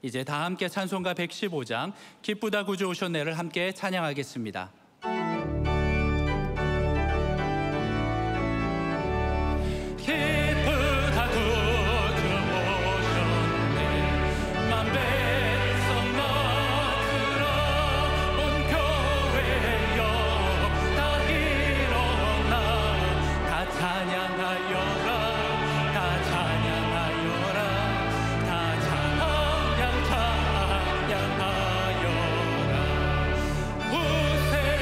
이제 다 함께 찬송가 115장 기쁘다 구주 오셨네를 함께 찬양하겠습니다. 우세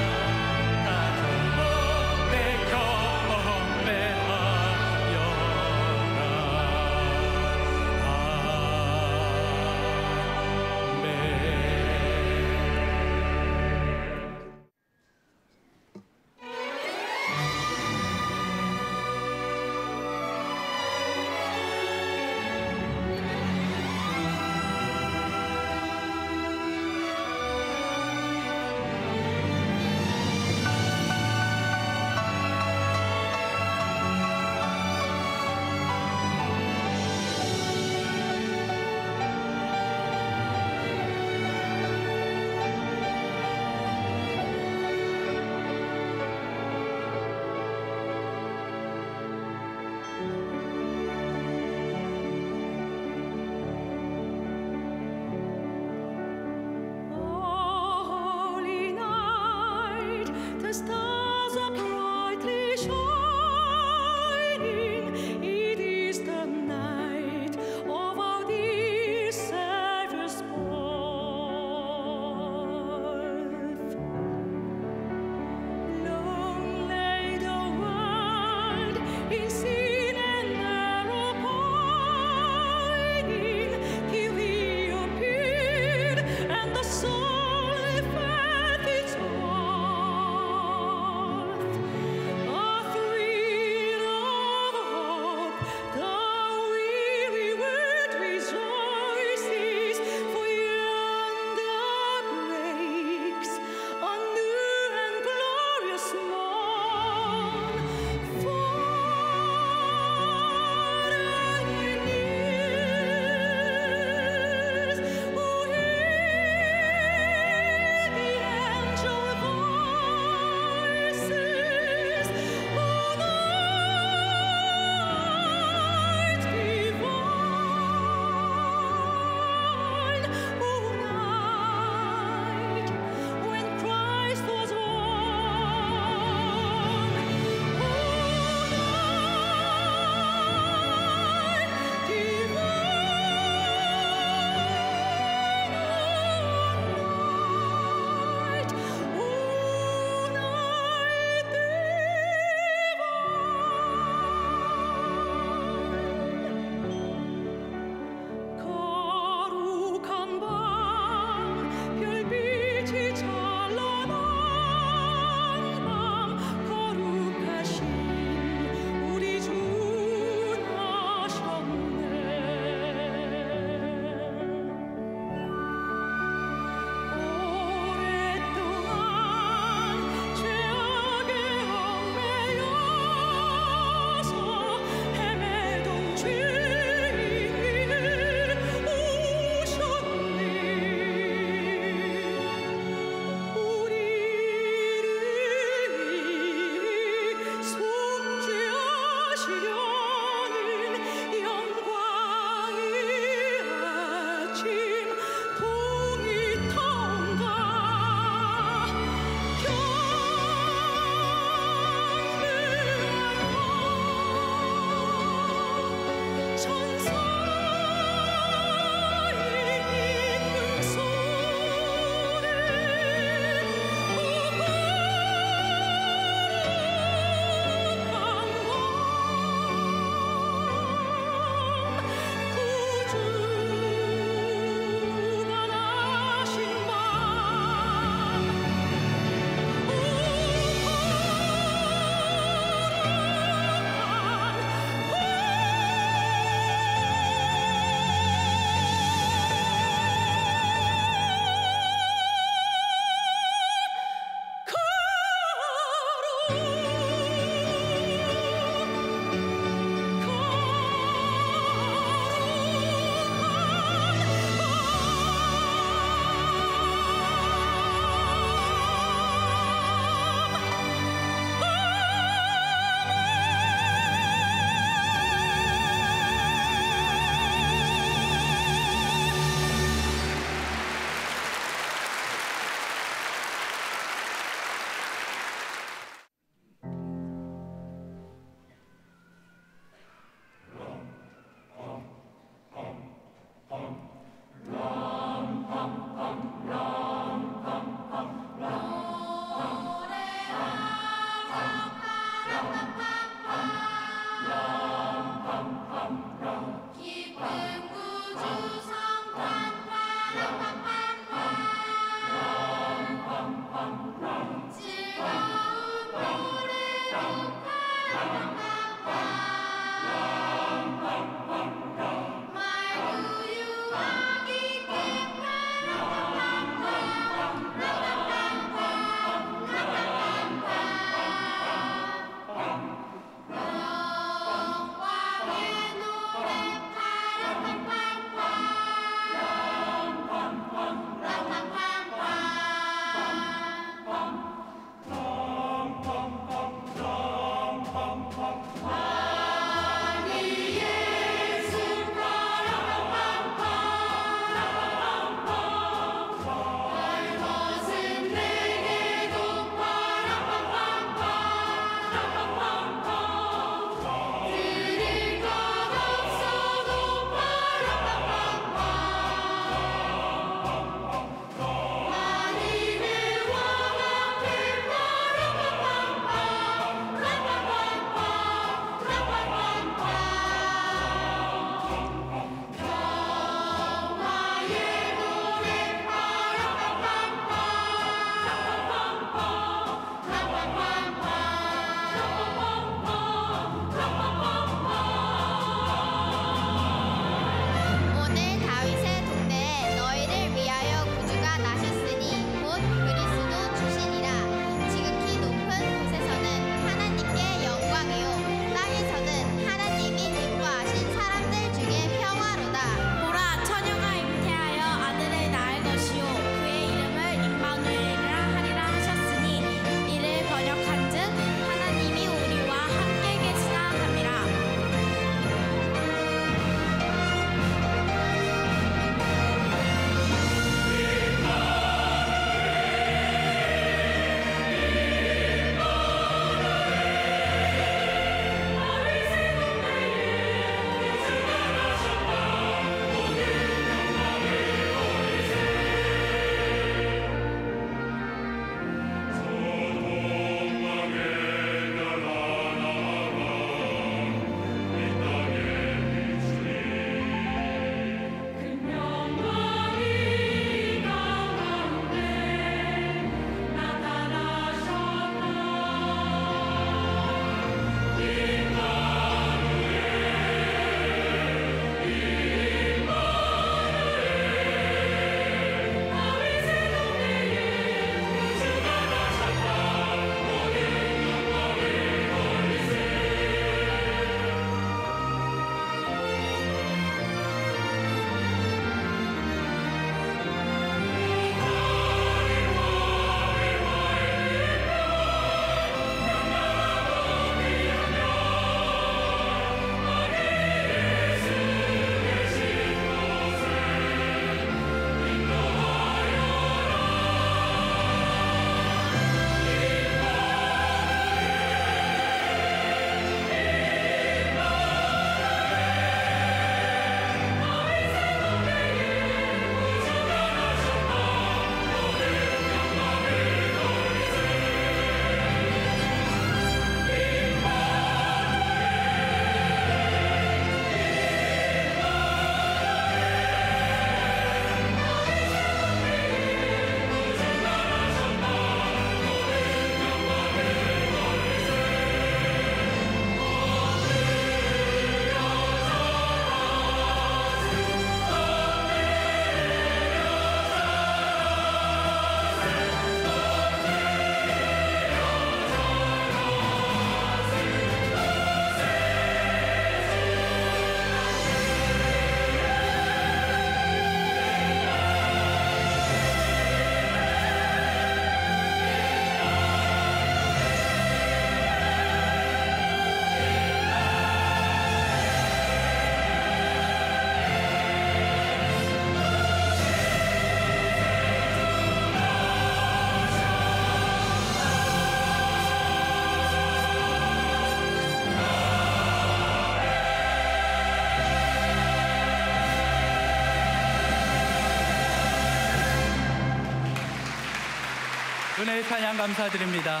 은혜의 찬양 감사드립니다.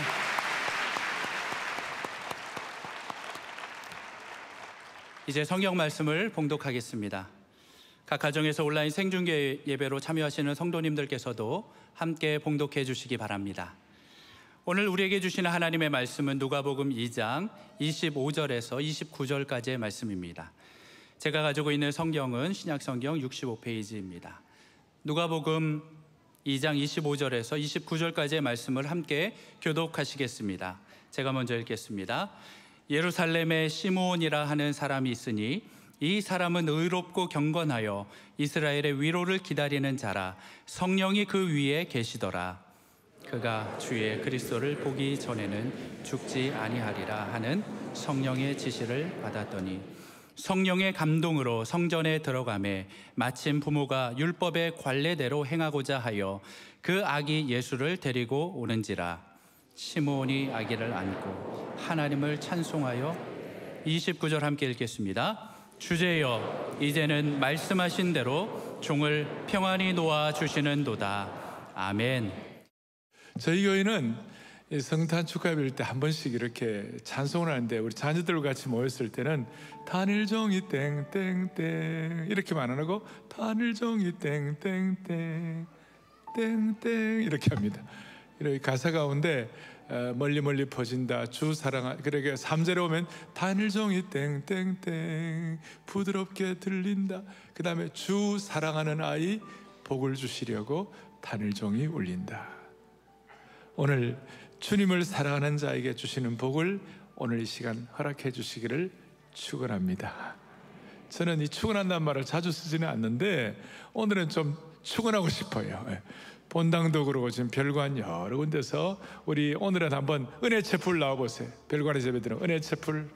이제 성경 말씀을 봉독하겠습니다. 각 가정에서 온라인 생중계 예배로 참여하시는 성도님들께서도 함께 봉독해 주시기 바랍니다. 오늘 우리에게 주시는 하나님의 말씀은 누가복음 2장 25절에서 29절까지의 말씀입니다. 제가 가지고 있는 성경은 신약성경 65페이지입니다. 누가복음 2장 25절에서 29절까지의 말씀을 함께 교독하시겠습니다. 제가 먼저 읽겠습니다. 예루살렘에 시므온이라 하는 사람이 있으니 이 사람은 의롭고 경건하여 이스라엘의 위로를 기다리는 자라. 성령이 그 위에 계시더라. 그가 주의 그리스도를 보기 전에는 죽지 아니하리라 하는 성령의 지시를 받았더니 성령의 감동으로 성전에 들어가매 마침 부모가 율법의 관례대로 행하고자 하여 그 아기 예수를 데리고 오는지라. 시므온이 아기를 안고 하나님을 찬송하여 29절 함께 읽겠습니다. 주제여, 이제는 말씀하신 대로 종을 평안히 놓아 주시는도다. 아멘. 저희 교회는 성탄 축하예배일 때 한 번씩 이렇게 찬송을 하는데, 우리 자녀들과 같이 모였을 때는 단일종이 땡땡땡 이렇게만 안 하고 단일종이 땡땡땡 땡땡 이렇게 합니다. 이렇게 가사 가운데 멀리 멀리 퍼진다 주 사랑하, 그러게 3절에 오면 단일종이 땡땡땡 부드럽게 들린다. 그 다음에 주 사랑하는 아이 복을 주시려고 단일종이 울린다. 오늘 주님을 사랑하는 자에게 주시는 복을 오늘 이 시간 허락해 주시기를 축원합니다. 저는 이 축원한다는 말을 자주 쓰지는 않는데 오늘은 좀 축원하고 싶어요. 본당도 그러고 지금 별관 여러 군데서 우리 오늘은 한번 은혜 채플 나와보세요. 별관의 예배들은 은혜 채플,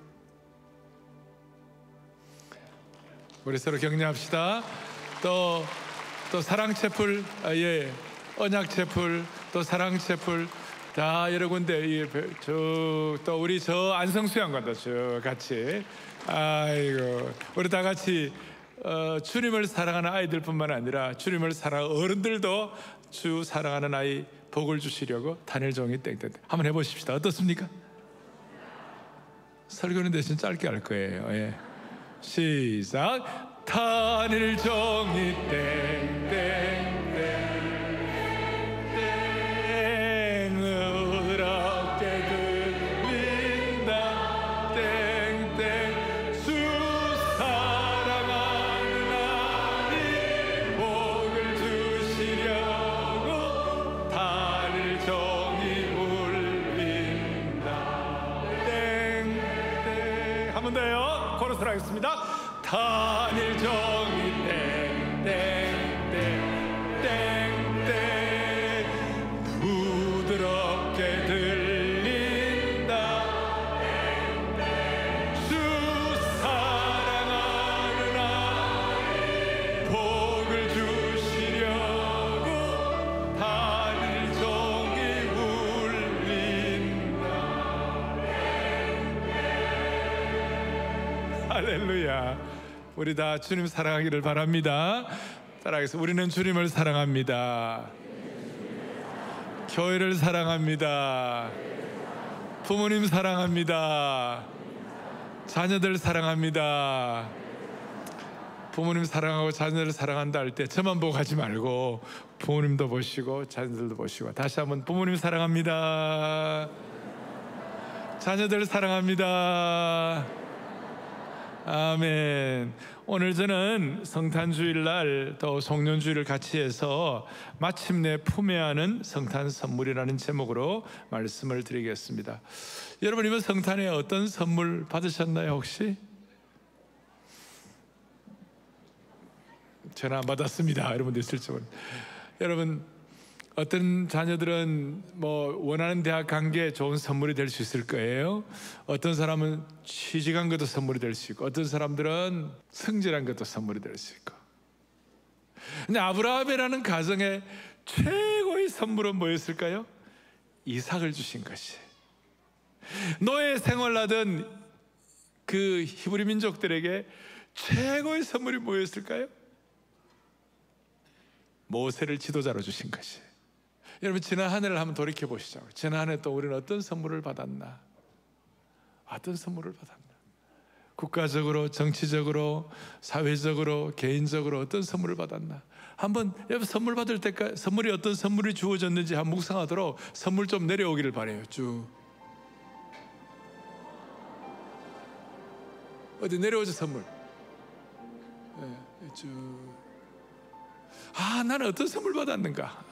우리 서로 격려합시다. 또 사랑 채플, 예, 언약 채플, 또 사랑 채플, 다 여러 군데 또 우리 저 안성수양 간다 저 같이. 아이고, 우리 다 같이 주님을 사랑하는 아이들뿐만 아니라 주님을 사랑하는 어른들도 주 사랑하는 아이 복을 주시려고 단일종이 땡땡 한번 해보십시다. 어떻습니까? 설교는 대신 짧게 할 거예요. 예. 시작. 단일종이 땡땡 하겠습니다. 단일종이 땡땡땡땡 부드럽게 들린다. 주 사랑하는 아이 복을 주시려고 단일종이 울린다. 할렐루야. 우리 다 주님 사랑하기를 바랍니다. 따라하겠습니다. 우리는 주님을 사랑합니다. 교회를 사랑합니다. 부모님 사랑합니다. 자녀들 사랑합니다. 부모님 사랑하고 자녀들 사랑한다 할 때 저만 보고 가지 말고 부모님도 보시고 자녀들도 보시고, 다시 한번 부모님 사랑합니다. 자녀들 사랑합니다. 아멘. 오늘 저는 성탄주일날 또 송년주일을 같이 해서 마침내 품에 안은 성탄 선물이라는 제목으로 말씀을 드리겠습니다. 여러분, 이번 성탄에 어떤 선물 받으셨나요 혹시? 전화 안 받았습니다. 여러분도 있을지 모르겠어요. 여러분, 어떤 자녀들은 뭐 원하는 대학 간 게 좋은 선물이 될 수 있을 거예요. 어떤 사람은 취직한 것도 선물이 될 수 있고, 어떤 사람들은 승진한 것도 선물이 될 수 있고. 근데 아브라함이라는 가정의 최고의 선물은 뭐였을까요? 이삭을 주신 것이. 노예 생활하던 그 히브리 민족들에게 최고의 선물이 뭐였을까요? 모세를 지도자로 주신 것이. 여러분, 지난 한 해를 한번 돌이켜 보시죠. 지난 한 해 또 우리는 어떤 선물을 받았나? 어떤 선물을 받았나? 국가적으로, 정치적으로, 사회적으로, 개인적으로 어떤 선물을 받았나? 한번 여러분 선물 받을 때까지 선물이 어떤 선물이 주어졌는지 한번 묵상하도록 선물 좀 내려오기를 바라요. 쭉 어디 내려오죠 선물. 쭉. 나는 어떤 선물 받았는가?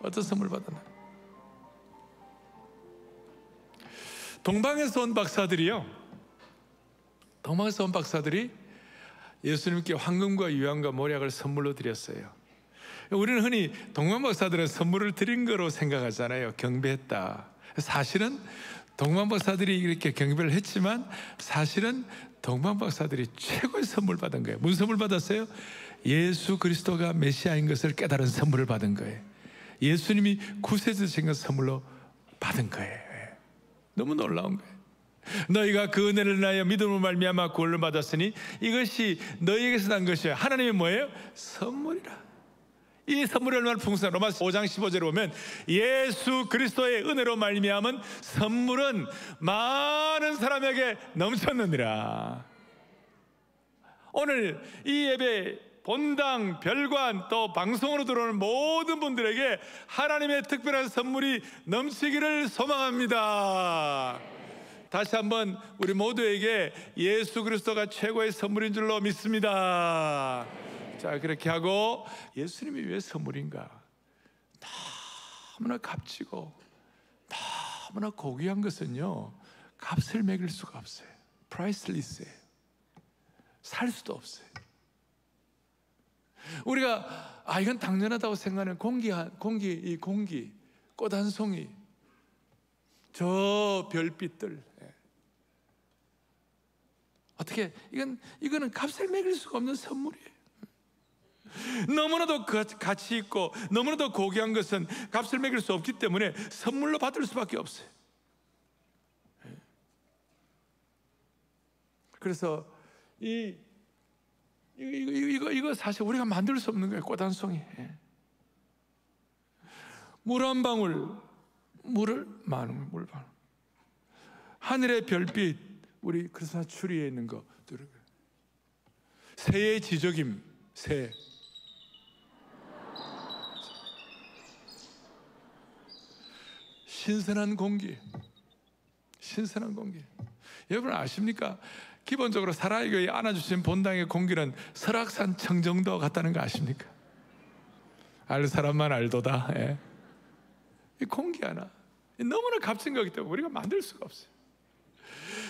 어떤 선물 받았나? 동방에서 온 박사들이 예수님께 황금과 유황과 모략을 선물로 드렸어요. 우리는 흔히 동방 박사들은 선물을 드린 거로 생각하잖아요. 경배했다. 사실은 동방 박사들이 이렇게 경배를 했지만 사실은 동방 박사들이 최고의 선물 받은 거예요. 무슨 선물 받았어요? 예수 그리스도가 메시아인 것을 깨달은 선물을 받은 거예요. 예수님이 구세주신 것을 선물로 받은 거예요. 너무 놀라운 거예요. 너희가 그 은혜를 인하여 믿음으로 말미암아 구원을 받았으니 이것이 너희에게서 난 것이야. 하나님의 뭐예요? 선물이라. 이 선물이 얼마나 풍성한, 로마서 5장 15절에 보면 예수 그리스도의 은혜로 말미암은 선물은 많은 사람에게 넘쳤느니라. 오늘 이 예배 본당, 별관, 또 방송으로 들어오는 모든 분들에게 하나님의 특별한 선물이 넘치기를 소망합니다. 다시 한번 우리 모두에게 예수 그리스도가 최고의 선물인 줄로 믿습니다. 자, 그렇게 하고 예수님이 왜 선물인가? 너무나 값지고 너무나 고귀한 것은요, 값을 매길 수가 없어요. 프라이슬리스예요. 살 수도 없어요. 우리가 이건 당연하다고 생각하는 공기, 꽃 한 송이, 저 별빛들, 어떻게 이거는 값을 매길 수가 없는 선물이에요. 너무나도 가치 있고 너무나도 고귀한 것은 값을 매길 수 없기 때문에 선물로 받을 수밖에 없어요. 그래서 이거 사실 우리가 만들 수 없는 거예요. 꽃 한 송이. 물 한 방울, 물 방울. 하늘의 별빛, 우리 크리스마스 추리에 있는 거. 새의 지저김, 새. 신선한 공기. 여러분 아십니까? 기본적으로 사랑의 교회 안아주신 본당의 공기는 설악산 청정도 같다는 거 아십니까? 알 사람만 알도다. 이 공기 하나 너무나 값진 거기 때문에 우리가 만들 수가 없어요.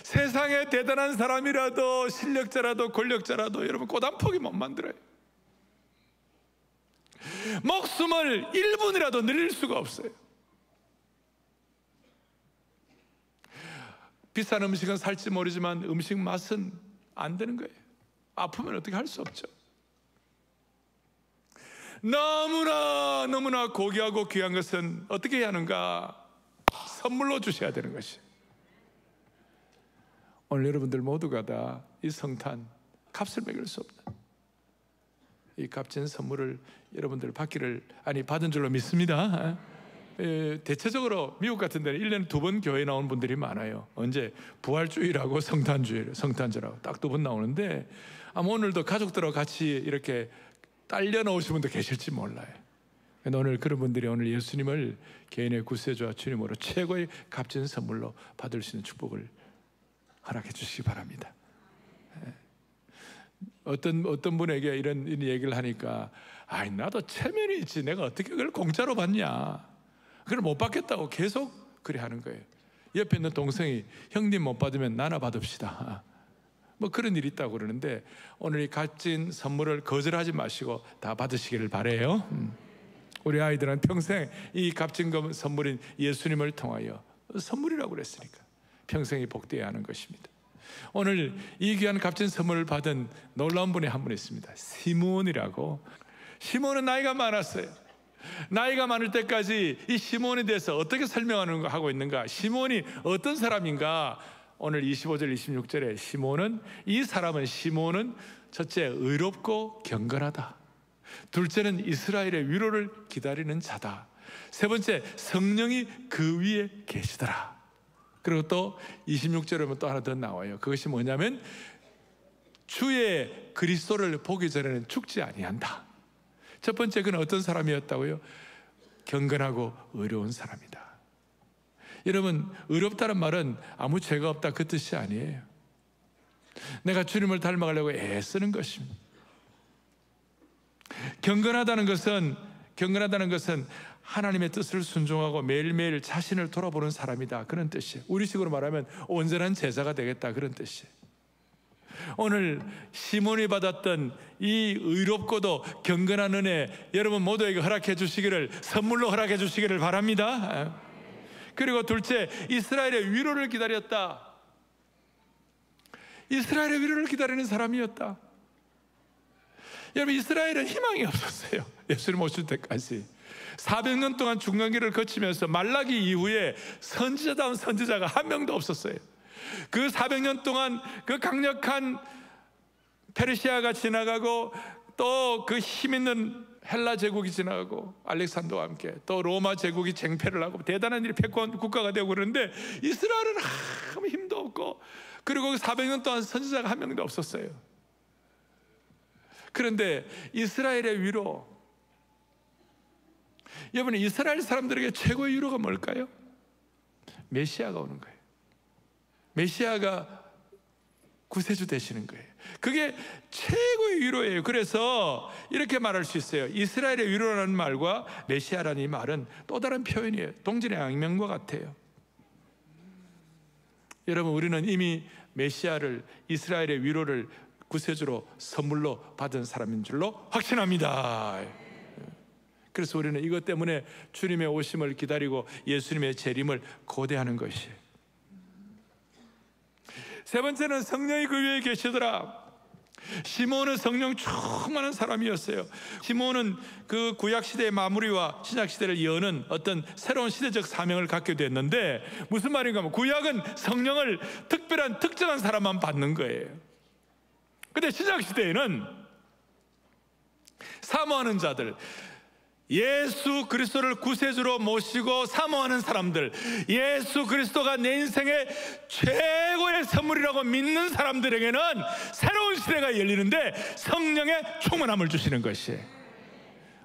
세상에 대단한 사람이라도, 실력자라도, 권력자라도 여러분 꽃 한 폭이 못 만들어요. 목숨을 1분이라도 늘릴 수가 없어요. 비싼 음식은 살지 모르지만 음식 맛은 안 되는 거예요. 아프면 어떻게 할 수 없죠. 너무나 고귀하고 귀한 것은 어떻게 해야 하는가? 선물로 주셔야 되는 것이. 오늘 여러분들 모두가 다 이 성탄 값을 매길 수 없는 이 값진 선물을 여러분들 받은 줄로 믿습니다. 대체적으로 미국 같은 데는 1년에 2번 교회 나오는 분들이 많아요. 언제? 부활주일하고 성탄절하고 딱 2번 나오는데 아마 오늘도 가족들하고 같이 이렇게 딸려 나오신 분도 계실지 몰라요. 오늘 그런 분들이 오늘 예수님을 개인의 구세주와 주님으로 최고의 값진 선물로 받을 수 있는 축복을 허락해 주시기 바랍니다. 어떤 분에게 이런 얘기를 하니까 나도 체면이 있지 내가 어떻게 그걸 공짜로 받냐, 그걸 못 받겠다고 계속 그래 하는 거예요. 옆에 있는 동생이 형님 못 받으면 나나 받읍시다, 뭐 그런 일이 있다고 그러는데 오늘 이 값진 선물을 거절하지 마시고 다 받으시기를 바라요. 우리 아이들은 평생 이 값진 선물인 예수님을 통하여 선물이라고 그랬으니까 평생이 복되어야 하는 것입니다. 오늘 이 귀한 값진 선물을 받은 놀라운 분이 한 분 있습니다. 시몬이라고. 시몬은 나이가 많았어요. 나이가 많을 때까지 이 시몬에 대해서 어떻게 설명하고 있는가, 시몬이 어떤 사람인가. 오늘 25절 26절에 시몬은 첫째 의롭고 경건하다, 둘째는 이스라엘의 위로를 기다리는 자다, 세 번째 성령이 그 위에 계시더라. 그리고 또 26절에 보면 또 하나 더 나와요. 그것이 뭐냐면 주의 그리스도를 보기 전에는 죽지 아니한다. 첫 번째, 그는 어떤 사람이었다고요? 경건하고 의로운 사람이다. 여러분, 의롭다는 말은 아무 죄가 없다 그 뜻이 아니에요. 내가 주님을 닮아가려고 애쓰는 것입니다. 경건하다는 것은 하나님의 뜻을 순종하고 매일매일 자신을 돌아보는 사람이다, 그런 뜻이에요. 우리식으로 말하면 온전한 제자가 되겠다, 그런 뜻이에요. 오늘 시몬이 받았던 이 의롭고도 경건한 은혜, 여러분 모두에게 허락해 주시기를, 선물로 허락해 주시기를 바랍니다. 그리고 둘째, 이스라엘의 위로를 기다렸다. 이스라엘의 위로를 기다리는 사람이었다. 여러분, 이스라엘은 희망이 없었어요. 예수님 오실 때까지 400년 동안 중간기를 거치면서 말라기 이후에 선지자다운 선지자가 한 명도 없었어요. 그 400년 동안 그 강력한 페르시아가 지나가고 또 그 힘있는 헬라 제국이 지나가고 알렉산더와 함께 또 로마 제국이 쟁패를 하고 대단한 일이 패권 국가가 되고 그러는데 이스라엘은 아무 힘도 없고, 그리고 400년 동안 선지자가 한 명도 없었어요. 그런데 이스라엘의 위로, 여러분, 이스라엘 사람들에게 최고의 위로가 뭘까요? 메시아가 오는 거예요. 메시아가 구세주 되시는 거예요. 그게 최고의 위로예요. 그래서 이렇게 말할 수 있어요. 이스라엘의 위로라는 말과 메시아라는 이 말은 또 다른 표현이에요. 동질의 양면과 같아요. 여러분, 우리는 이미 메시아를, 이스라엘의 위로를 구세주로 선물로 받은 사람인 줄로 확신합니다. 그래서 우리는 이것 때문에 주님의 오심을 기다리고 예수님의 재림을 고대하는 것이에요. 세 번째는 성령이 그 위에 계시더라. 시몬은 성령 충만한 사람이었어요. 시몬은 그 구약시대의 마무리와 신약시대를 여는 어떤 새로운 시대적 사명을 갖게 됐는데, 무슨 말인가 하면 구약은 성령을 특별한 특정한 사람만 받는 거예요. 근데 신약시대에는 사모하는 자들, 예수 그리스도를 구세주로 모시고 사모하는 사람들, 예수 그리스도가 내 인생의 최고의 선물이라고 믿는 사람들에게는 새로운 시대가 열리는데 성령의 충만함을 주시는 것이에요.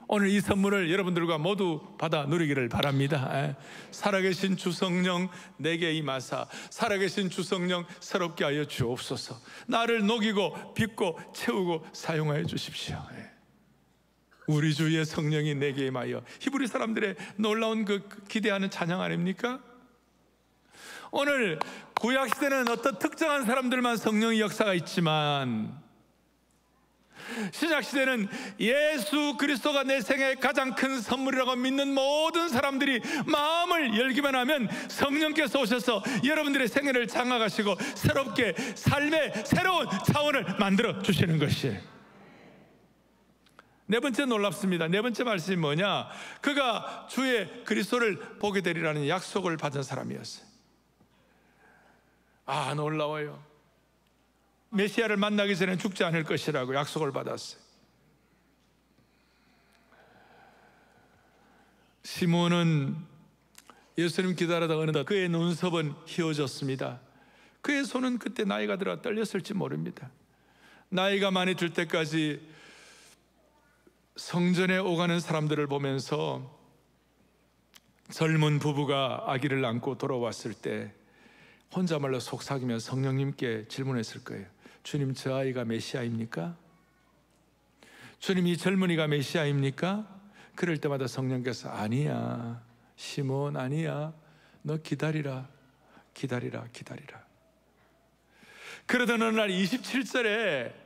오늘 이 선물을 여러분들과 모두 받아 누리기를 바랍니다. 살아계신 주 성령 내게 임하사, 살아계신 주 성령 새롭게 하여 주옵소서. 나를 녹이고 빚고 채우고 사용하여 주십시오. 우리 주의 성령이 내게 임하여. 히브리 사람들의 놀라운 그 기대하는 찬양 아닙니까? 오늘 구약시대는 어떤 특정한 사람들만 성령의 역사가 있지만, 신약시대는 예수 그리스도가 내 생의 가장 큰 선물이라고 믿는 모든 사람들이 마음을 열기만 하면 성령께서 오셔서 여러분들의 생애를 장악하시고 새롭게 삶의 새로운 차원을 만들어 주시는 것이에요. 네 번째 놀랍습니다. 네 번째 말씀이 뭐냐? 그가 주의 그리스도를 보게 되리라는 약속을 받은 사람이었어요. 아, 놀라워요. 메시아를 만나기 전에 죽지 않을 것이라고 약속을 받았어요. 시몬은 예수님 기다리다가 어느덧 그의 눈썹은 휘어졌습니다. 그의 손은 그때 나이가 들어 떨렸을지 모릅니다. 나이가 많이 들 때까지 성전에 오가는 사람들을 보면서 젊은 부부가 아기를 안고 돌아왔을 때 혼자말로 속삭이며 성령님께 질문했을 거예요. 주님, 저 아이가 메시아입니까? 주님, 이 젊은이가 메시아입니까? 그럴 때마다 성령께서 아니야, 시몬, 아니야, 너 기다리라, 기다리라, 기다리라. 그러던 어느 날 27절에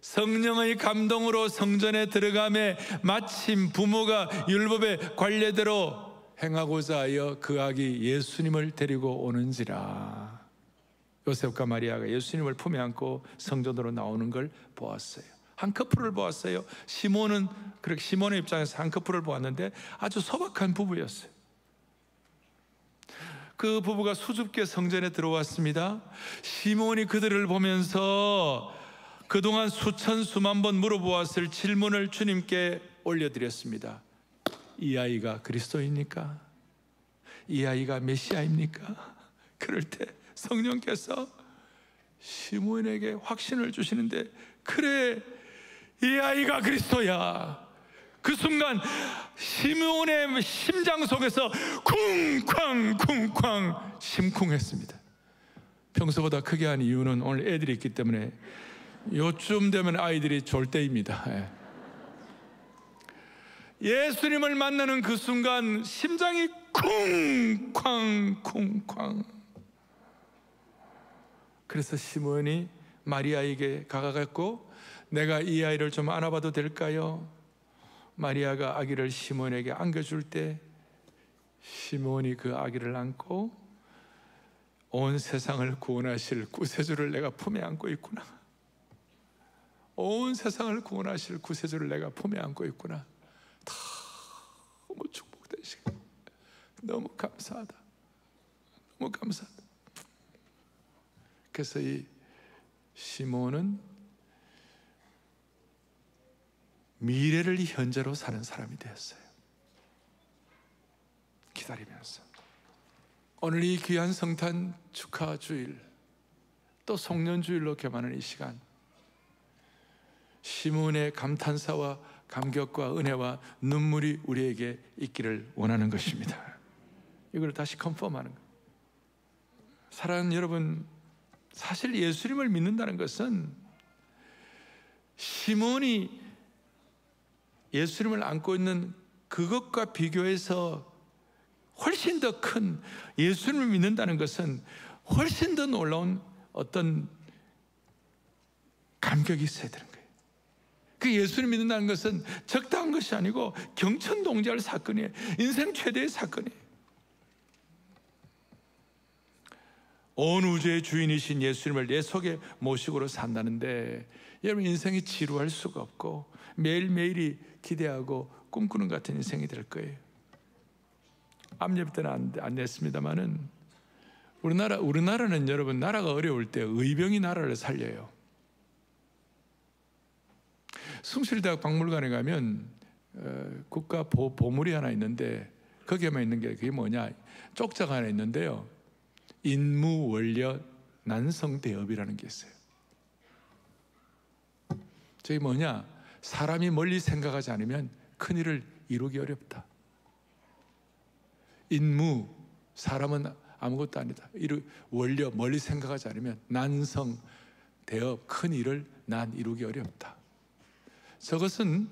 성령의 감동으로 성전에 들어가매 마침 부모가 율법의 관례대로 행하고자 하여 그 아기 예수님을 데리고 오는지라. 요셉과 마리아가 예수님을 품에 안고 성전으로 나오는 걸 보았어요. 한 커플을 보았어요. 시몬은, 그렇게 시몬의 입장에서 한 커플을 보았는데 아주 소박한 부부였어요. 그 부부가 수줍게 성전에 들어왔습니다. 시몬이 그들을 보면서 그동안 수천 수만 번 물어보았을 질문을 주님께 올려드렸습니다. 이 아이가 그리스도입니까? 이 아이가 메시아입니까? 그럴 때 성령께서 시몬에게 확신을 주시는데, 그래, 이 아이가 그리스도야. 그 순간 시몬의 심장 속에서 쿵쾅 심쿵했습니다. 평소보다 크게 한 이유는 오늘 애들이 있기 때문에 요쯤 되면 아이들이 졸 때입니다. 예수님을 만나는 그 순간 심장이 쿵쾅. 그래서 시몬이 마리아에게 가가지고 내가 이 아이를 좀 안아봐도 될까요? 마리아가 아기를 시몬에게 안겨줄 때 시몬이 그 아기를 안고 온 세상을 구원하실 구세주를 내가 품에 안고 있구나. 온 세상을 구원하실 구세주를 내가 품에 안고 있구나. 너무 축복된 시간. 너무 감사하다. 너무 감사하다. 그래서 이 시몬은 미래를 현재로 사는 사람이 되었어요. 기다리면서. 오늘 이 귀한 성탄 축하 주일, 또 송년 주일로 겸하는 이 시간, 시몬의 감탄사와 감격과 은혜와 눈물이 우리에게 있기를 원하는 것입니다. 이걸 다시 컨펌하는 거예요. 사랑하는 여러분, 사실 예수님을 믿는다는 것은 시몬이 예수님을 안고 있는 그것과 비교해서 훨씬 더 큰, 예수님을 믿는다는 것은 훨씬 더 놀라운 어떤 감격이 있어야 되는 거예요. 그 예수를 믿는다는 것은 적당한 것이 아니고 경천동지할 사건이에요. 인생 최대의 사건이에요. 온 우주의 주인이신 예수님을 내 속에 모시고로 산다는데, 여러분 인생이 지루할 수가 없고 매일매일이 기대하고 꿈꾸는 같은 인생이 될 거예요. 앞예배 때는 안 냈습니다만은 우리나라는 여러분, 나라가 어려울 때 의병이 나라를 살려요. 숭실대학 박물관에 가면 국가 보물이 하나 있는데, 거기에만 있는 게 그게 뭐냐, 쪽자가 하나 있는데요, 인무원려 난성대업이라는 게 있어요. 저게 뭐냐, 사람이 멀리 생각하지 않으면 큰일을 이루기 어렵다. 인무, 사람은 아무것도 아니다. 원려, 멀리 생각하지 않으면 난성, 대업, 큰일을 난 이루기 어렵다. 저것은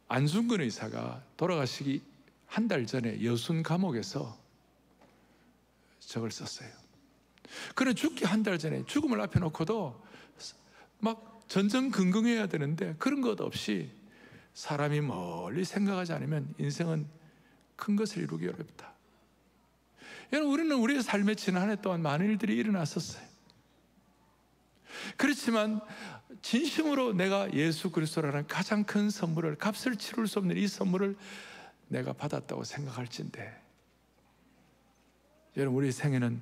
안중근 의사가 돌아가시기 한 달 전에 여순 감옥에서 저걸 썼어요. 그래, 죽기 한 달 전에 죽음을 앞에 놓고도 막 전전긍긍해야 되는데 그런 것 없이 사람이 멀리 생각하지 않으면 인생은 큰 것을 이루기 어렵다. 여러분, 우리는 우리의 삶의 지난 한 해 동안 많은 일들이 일어났었어요. 그렇지만 진심으로 내가 예수 그리스도라는 가장 큰 선물을, 값을 치를 수 없는 이 선물을 내가 받았다고 생각할진데, 여러분, 우리 생애는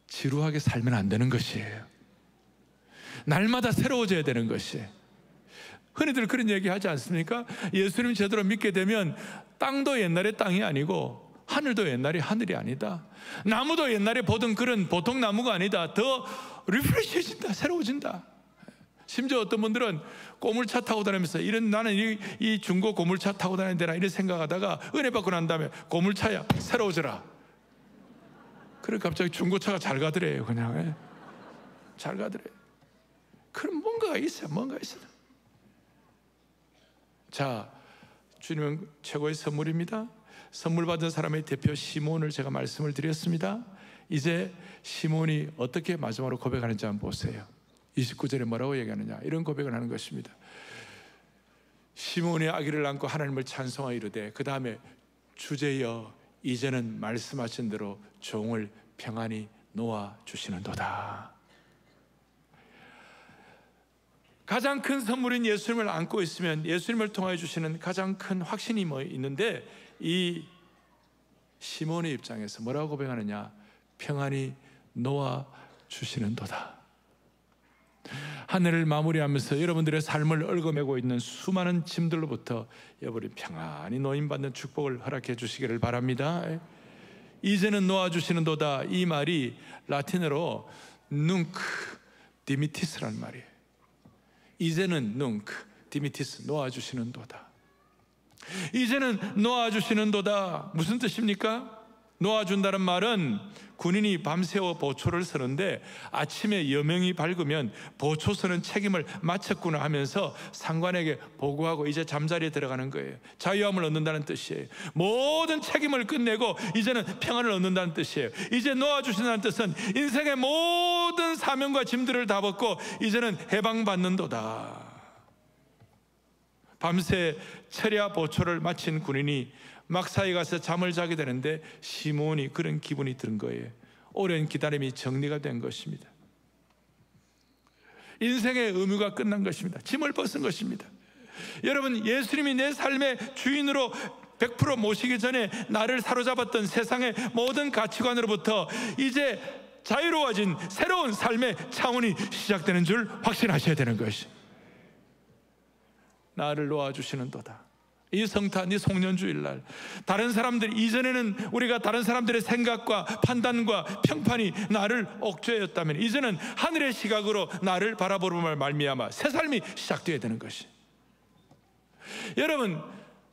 지루하게 살면 안 되는 것이에요. 날마다 새로워져야 되는 것이에요. 흔히들 그런 얘기 하지 않습니까? 예수님 제대로 믿게 되면 땅도 옛날의 땅이 아니고 하늘도 옛날의 하늘이 아니다. 나무도 옛날에 보던 그런 보통 나무가 아니다. 더 리프레시해진다, 새로워진다. 심지어 어떤 분들은 고물차 타고 다니면서 나는 이 중고 고물차 타고 다니는 데나 이런 생각하다가 은혜 받고 난 다음에 고물차야, 새로워져라. 그래 갑자기 중고차가 잘 가더래요. 그냥 잘 가더래요. 그럼 뭔가가 있어요. 자, 주님은 최고의 선물입니다. 선물 받은 사람의 대표 시몬을 제가 말씀을 드렸습니다. 이제 시몬이 어떻게 마지막으로 고백하는지 한번 보세요. 29절에 뭐라고 얘기하느냐, 이런 고백을 하는 것입니다. 시몬이 아기를 안고 하나님을 찬송하여 이르되, 그 다음에 주제여 이제는 말씀하신 대로 종을 평안히 놓아 주시는도다. 가장 큰 선물인 예수님을 안고 있으면 예수님을 통하여 주시는 가장 큰 확신이 있는데, 이 시몬의 입장에서 뭐라고 고백하느냐, 평안히 놓아 주시는도다. 한 해를 마무리하면서 여러분들의 삶을 얽어매고 있는 수많은 짐들로부터 여러분이 평안히 노임받는 축복을 허락해 주시기를 바랍니다. 이제는 놓아주시는도다, 이 말이 라틴어로 nunc dimittis라는 말이에요. 이제는 nunc dimittis, 놓아주시는도다. 이제는 놓아주시는도다. 무슨 뜻입니까? 놓아준다는 말은 군인이 밤새워 보초를 서는데 아침에 여명이 밝으면 보초서는 책임을 마쳤구나 하면서 상관에게 보고하고 이제 잠자리에 들어가는 거예요. 자유함을 얻는다는 뜻이에요. 모든 책임을 끝내고 이제는 평안을 얻는다는 뜻이에요. 이제 놓아주신다는 뜻은 인생의 모든 사명과 짐들을 다 벗고 이제는 해방받는도다. 밤새 철야 보초를 마친 군인이 막사에 가서 잠을 자게 되는데 시몬이 그런 기분이 든 거예요. 오랜 기다림이 정리가 된 것입니다. 인생의 의무가 끝난 것입니다. 짐을 벗은 것입니다. 여러분, 예수님이 내 삶의 주인으로 100% 모시기 전에 나를 사로잡았던 세상의 모든 가치관으로부터 이제 자유로워진 새로운 삶의 차원이 시작되는 줄 확신하셔야 되는 것이, 나를 놓아주시는도다. 이 성탄, 이 송년주일날 다른 사람들, 이전에는 우리가 다른 사람들의 생각과 판단과 평판이 나를 옥죄였다면 이제는 하늘의 시각으로 나를 바라보는 말미암아 새 삶이 시작되어야 되는 것이, 여러분,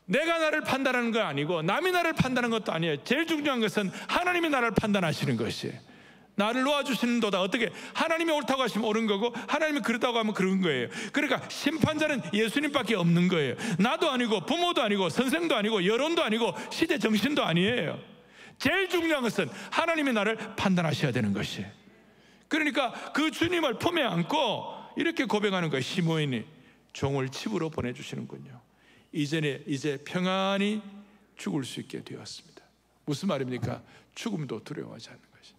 내가 나를 판단하는 건 아니고 남이 나를 판단하는 것도 아니에요. 제일 중요한 것은 하나님이 나를 판단하시는 것이에요. 나를 놓아주시는도다. 어떻게? 하나님이 옳다고 하시면 옳은 거고 하나님이 그렇다고 하면 그런 거예요. 그러니까 심판자는 예수님밖에 없는 거예요. 나도 아니고 부모도 아니고 선생도 아니고 여론도 아니고 시대 정신도 아니에요. 제일 중요한 것은 하나님이 나를 판단하셔야 되는 것이에요. 그러니까 그 주님을 품에 안고 이렇게 고백하는 거예요. 시므온이 종을 집으로 보내주시는군요. 이제 평안히 죽을 수 있게 되었습니다. 무슨 말입니까? 죽음도 두려워하지 않는 것이,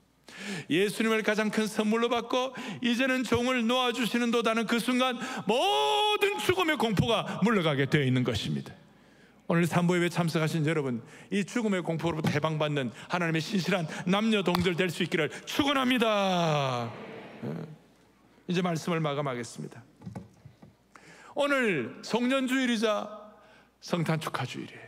예수님을 가장 큰 선물로 받고 이제는 종을 놓아주시는도다는 그 순간 모든 죽음의 공포가 물러가게 되어 있는 것입니다. 오늘 산보예배에 참석하신 여러분, 이 죽음의 공포로부터 해방받는 하나님의 신실한 남녀 동절 될 수 있기를 축원합니다. 이제 말씀을 마감하겠습니다. 오늘 송년주일이자 성탄 축하주일이에요.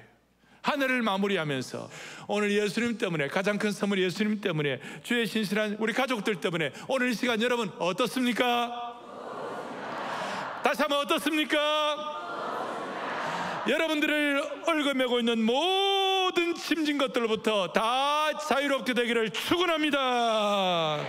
하늘을 마무리하면서 오늘 예수님 때문에, 가장 큰 선물 예수님 때문에, 주의 신실한 우리 가족들 때문에 오늘 이 시간 여러분 어떻습니까? 다시 한번 어떻습니까? 여러분들을 얽어매고 있는 모든 짐진 것들로부터 다 자유롭게 되기를 축원합니다.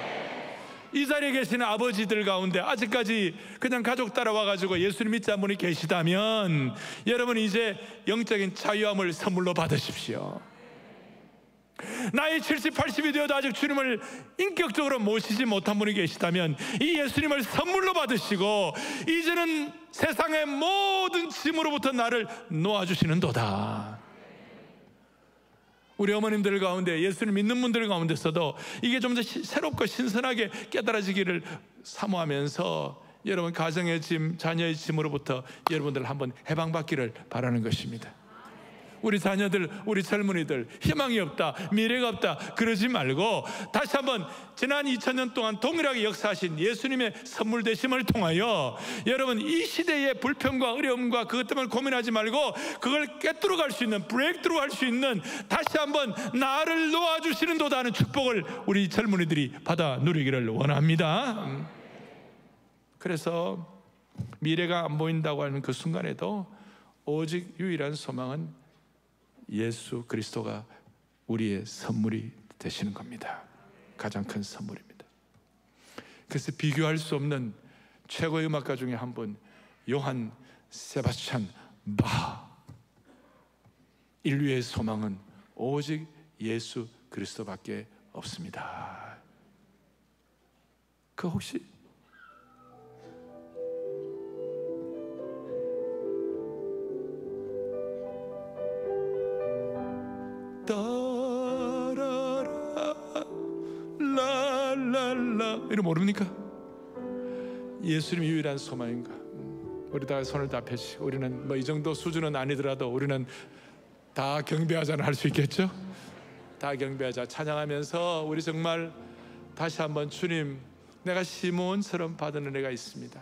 이 자리에 계시는 아버지들 가운데 아직까지 그냥 가족 따라와가지고 예수님 믿지 않는 분이 계시다면 여러분 이제 영적인 자유함을 선물로 받으십시오. 나이 70, 80이 되어도 아직 주님을 인격적으로 모시지 못한 분이 계시다면 이 예수님을 선물로 받으시고 이제는 세상의 모든 짐으로부터 나를 놓아주시는도다. 우리 어머님들 가운데, 예수님 믿는 분들 가운데서도 이게 좀 더 새롭고 신선하게 깨달아지기를 사모하면서 여러분 가정의 짐, 자녀의 짐으로부터 여러분들 한번 해방받기를 바라는 것입니다. 우리 자녀들, 우리 젊은이들 희망이 없다, 미래가 없다 그러지 말고 다시 한번 지난 2000년 동안 동일하게 역사하신 예수님의 선물 되심을 통하여 여러분 이 시대의 불평과 어려움과 그것 때문에 고민하지 말고 그걸 꿰뚫어 갈 수 있는, 브레이크트루 할 수 있는, 다시 한번 나를 놓아주시는도다 하는 축복을 우리 젊은이들이 받아 누리기를 원합니다. 그래서 미래가 안 보인다고 하는 그 순간에도 오직 유일한 소망은 예수 그리스도가 우리의 선물이 되시는 겁니다. 가장 큰 선물입니다. 그래서 비교할 수 없는 최고의 음악가 중에 한 분, 요한 세바스찬 바. 인류의 소망은 오직 예수 그리스도밖에 없습니다. 그 혹시 따라라 라라라 이거 모릅니까? 예수님이 유일한 소망인가? 우리 다 손을 다 펴시고, 우리는 뭐 이 정도 수준은 아니더라도 우리는 다 경배하자는 할 수 있겠죠? 다 경배하자. 찬양하면서 우리 정말 다시 한번 주님, 내가 시몬처럼 받은 은혜가 있습니다.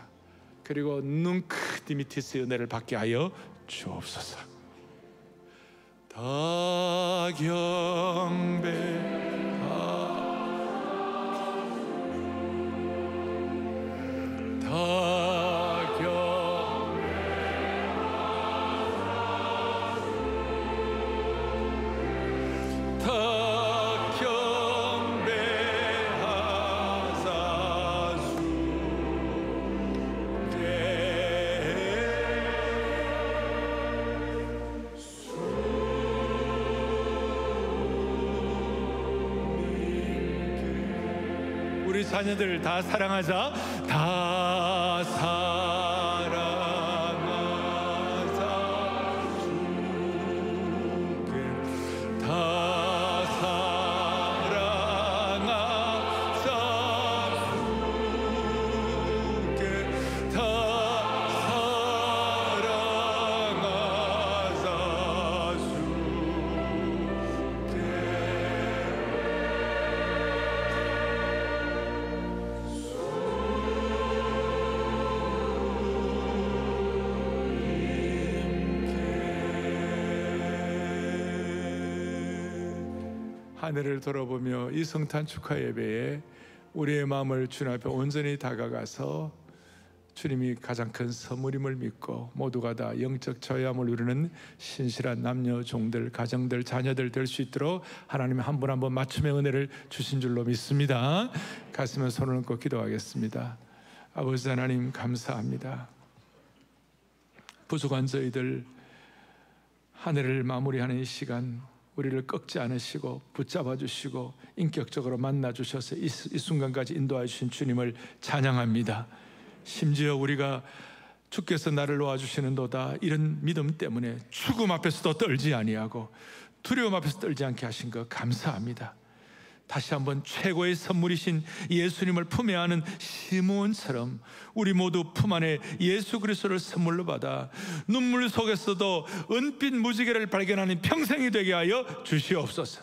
그리고 뭉크 디미티스의 은혜를 받게 하여 주옵소서. 다 경배하 다 경배하사 우리 자녀들 다 사랑하자. 다 사랑하자 주께 다 사랑하자 주께 다 사랑하자 주께 하늘을 돌아보며 이 성탄 축하 예배에 우리의 마음을 주님 앞에 온전히 다가가서 주님이 가장 큰 선물임을 믿고 모두가 다 영적 저야함을 이루는 신실한 남녀 종들, 가정들, 자녀들 될 수 있도록 하나님이 한 분 한 분 맞춤의 은혜를 주신 줄로 믿습니다. 가슴에 손을 얹고 기도하겠습니다. 아버지 하나님 감사합니다. 부족한 저희들 한 해를 마무리하는 이 시간 우리를 꺾지 않으시고 붙잡아 주시고 인격적으로 만나 주셔서 이 순간까지 인도해 주신 주님을 찬양합니다. 심지어 우리가 주께서 나를 놓아주시는도다 이런 믿음 때문에 죽음 앞에서도 떨지 아니하고 두려움 앞에서 떨지 않게 하신 것 감사합니다. 다시 한번 최고의 선물이신 예수님을 품에 안은 시므온처럼 우리 모두 품 안에 예수 그리스도를 선물로 받아 눈물 속에서도 은빛 무지개를 발견하는 평생이 되게 하여 주시옵소서.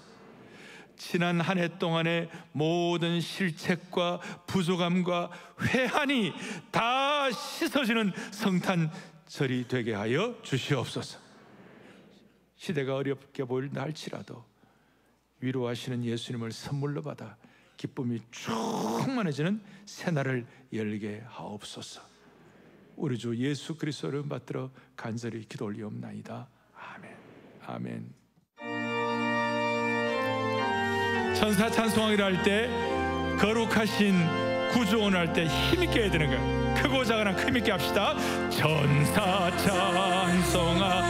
지난 한 해 동안의 모든 실책과 부족함과 회한이 다 씻어지는 성탄절이 되게 하여 주시옵소서. 시대가 어렵게 보인다 할지라도 위로하시는 예수님을 선물로 받아 기쁨이 충만해지는 새날을 열게 하옵소서. 우리 주 예수 그리스도를 받들어 간절히 기도 올리옵나이다. 아멘. 아멘. 천사 찬송하기를 할 때 거룩하신 구주원을 할 때 힘있게 해야 되는 거예요. 크고 작은 힘있게 합시다. 천사 찬송하기를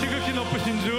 지극히 높으신 주